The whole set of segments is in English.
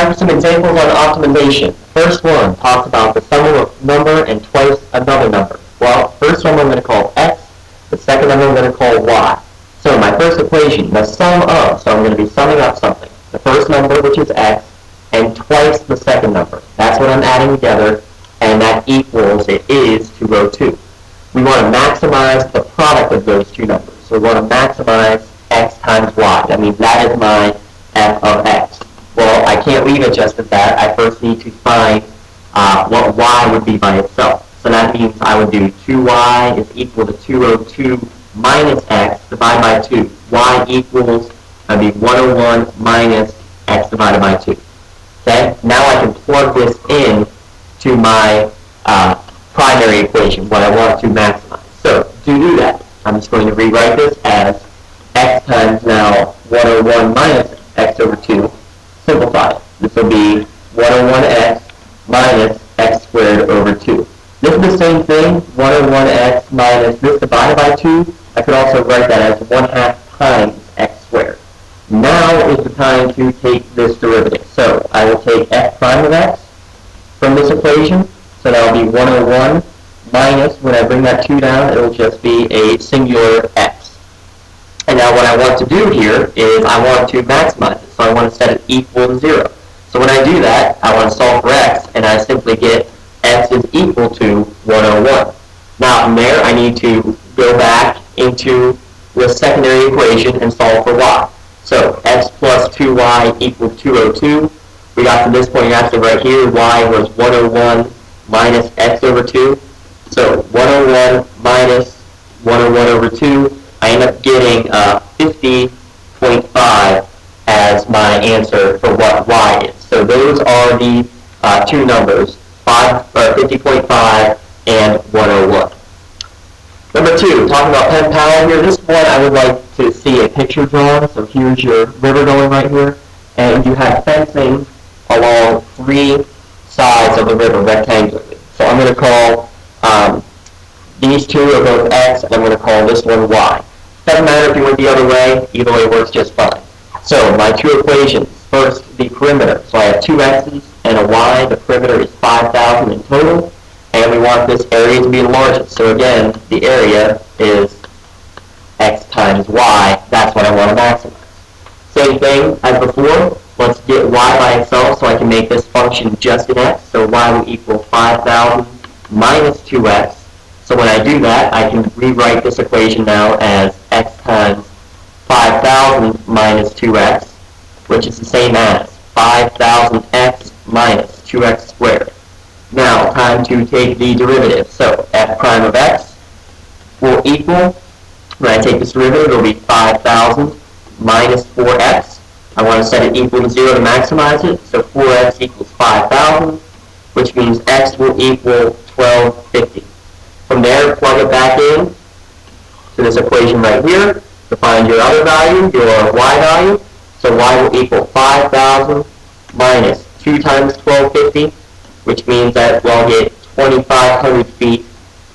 Time for some examples on optimization. First one talks about the sum of a number and twice another number. Well, first one I'm going to call x, the second number I'm going to call y. So my first equation, the sum of, so I'm going to be summing up something. The first number, which is x, and twice the second number. That's what I'm adding together, and that equals, it is, to row 2. We want to maximize the product of those two numbers. So we want to maximize x times y. That means that is my f of x. Well, I can't leave it just at that. I first need to find what y would be by itself. So that means I would do 2y is equal to 202 minus x divided by 2. Y equals, that would be 101 minus x divided by 2. Okay? Now I can plug this in to my primary equation, what I want to maximize. So to do that, I'm just going to rewrite this as x times now 101 minus x over 2. Simplify it. This will be 101x minus x squared over 2. This is the same thing, 101x minus this divided by 2. I could also write that as 1/2 times x squared. Now is the time to take this derivative. So I will take f prime of x from this equation. So that will be 101 minus, when I bring that 2 down, it will just be a singular x. And now what I want to do here is I want to maximize it. So I want to set it equal to 0. So when I do that, I want to solve for x, and I simply get x is equal to 101. Now from there, I need to go back into the secondary equation and solve for y. So x plus 2y equals 202. We got to this point actually right here. Y was 101 minus x over 2. So 101 minus 101 over 2. I end up getting 50.5 as my answer for what y is. So those are the two numbers, 50.5 and 101. Number 2, talking about Penn Power here. This one I would like to see a picture drawn. So here's your river going right here, and you have fencing along 3 sides of the river rectangularly. So I'm going to call these two are both x, and I'm going to call this one y. Doesn't matter if you went the other way, either way works just fine. So my two equations, first the perimeter. So I have 2 x's and a y. The perimeter is 5,000 in total, and we want this area to be the largest. So again, the area is x times y. That's what I want to maximize. Same thing as before. Let's get y by itself so I can make this function just in x. So y will equal 5,000 minus 2x. So when I do that, I can rewrite this equation now as x times 5,000 minus 2x, which is the same as 5,000x minus 2x squared. Now, time to take the derivative. So f prime of x will equal, when I take this derivative, it will be 5,000 minus 4x. I want to set it equal to 0 to maximize it. So 4x equals 5,000, which means x will equal 1250. From there, plug it back in to this equation right here to find your other value, your y value. So y will equal 5,000 minus 2 times 1250, which means that we'll get 2,500 feet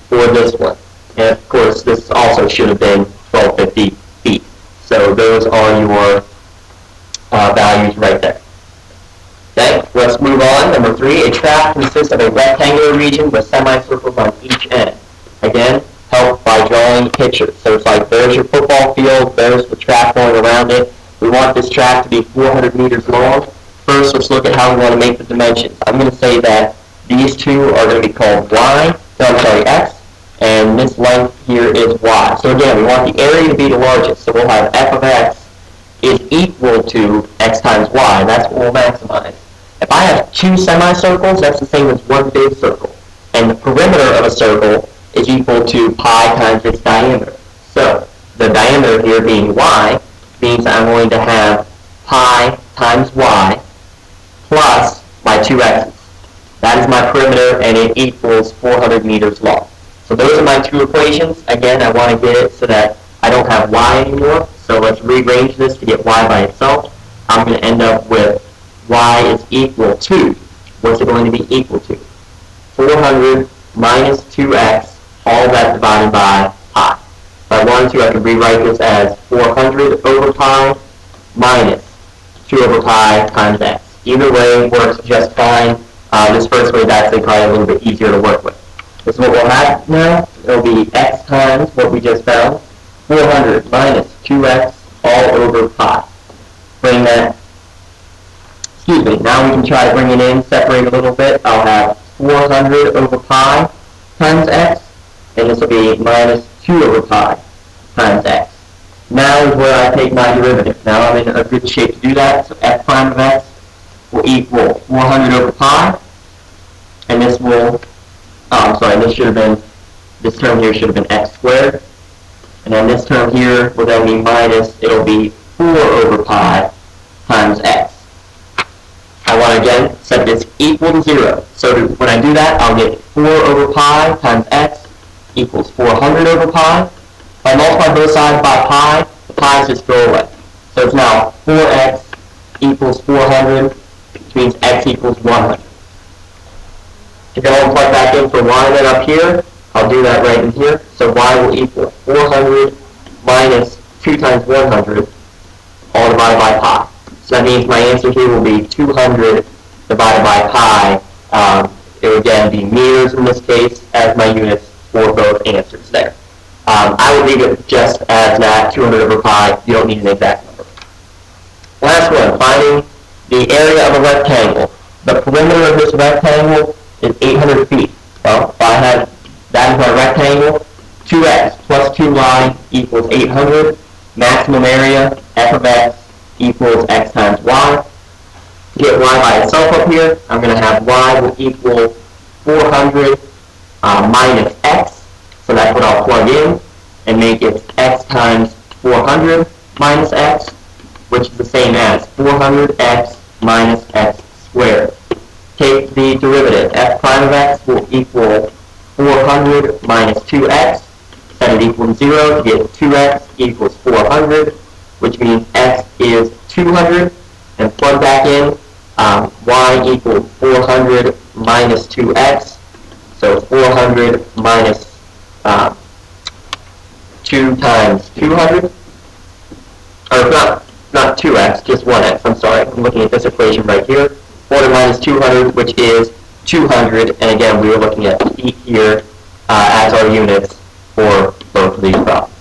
for this one. And of course, this also should have been 1,250 feet. So those are your values right there. Okay, let's move on. Number 3, a track consists of a rectangular region with semicircles on each end. Again, help by drawing pictures. So it's like there's your football field, there's the track going around it. We want this track to be 400 meters long. First, let's look at how we want to make the dimensions. I'm going to say that these two are going to be called x, and this length here is y. So again, we want the area to be the largest. So we'll have f of x is equal to x times y, and that's what we'll maximize. If I have 2 semicircles, that's the same as 1 big circle. And the perimeter of a circle is equal to pi times its diameter. So the diameter here being y means I'm going to have pi times y plus my 2 x's. That is my perimeter, and it equals 400 meters long. So those are my 2 equations. Again, I want to get it so that I don't have y anymore. So let's rearrange this to get y by itself. I'm going to end up with y is equal to, what's it going to be equal to? 400 minus 2x, all of that divided by pi. If I wanted to, I could rewrite this as 400 over pi minus 2 over pi times x. Either way works just fine. This first way is actually probably a little bit easier to work with. This is what we'll have now. It'll be x times what we just found, 400 minus 2x all over pi. Bring that, excuse me, now we can try to bring it in, separate a little bit. I'll have 400 over pi times x, and this will be minus 2 over pi times x. Now is where I take my derivative. Now I'm in a good shape to do that, so f prime of x will equal 400 over pi, and this will, this term here should have been x squared, and then this term here will then be minus, it'll be 4 over pi times x. I want to again set this equal to 0. So when I do that, I'll get 4 over pi times x equals 400 over pi. If I multiply both sides by pi, the pi's just go away. So it's now 4x equals 400, which means x equals 100. If I want to plug back in for y then up here, I'll do that right in here. So y will equal 400 minus 2 times 100, all divided by pi. So that means my answer here will be 200 divided by pi. It would again be meters in this case as my units for both answers there. I would leave it just as that, 200 over pi. You don't need an exact number. Last one, finding the area of a rectangle. The perimeter of this rectangle is 800 feet. Well, if I have that is my rectangle, 2x plus 2y equals 800. Maximum area, f of x, equals x times y. To get y by itself up here, I'm going to have y will equal 400 minus x. So that's what I'll plug in and make it x times 400 minus x, which is the same as 400x minus x squared. Take the derivative. F prime of x will equal 400 minus 2x. Set it equal to 0 to get 2x equals 400, which means x is 200. And plug back in y equals 400 minus 2x. So 400 minus 2 times 200. Or not 2x, just 1x. I'm sorry. I'm looking at this equation right here. 400 minus 200, which is 200. And again, we were looking at feet here as our units for both of these problems.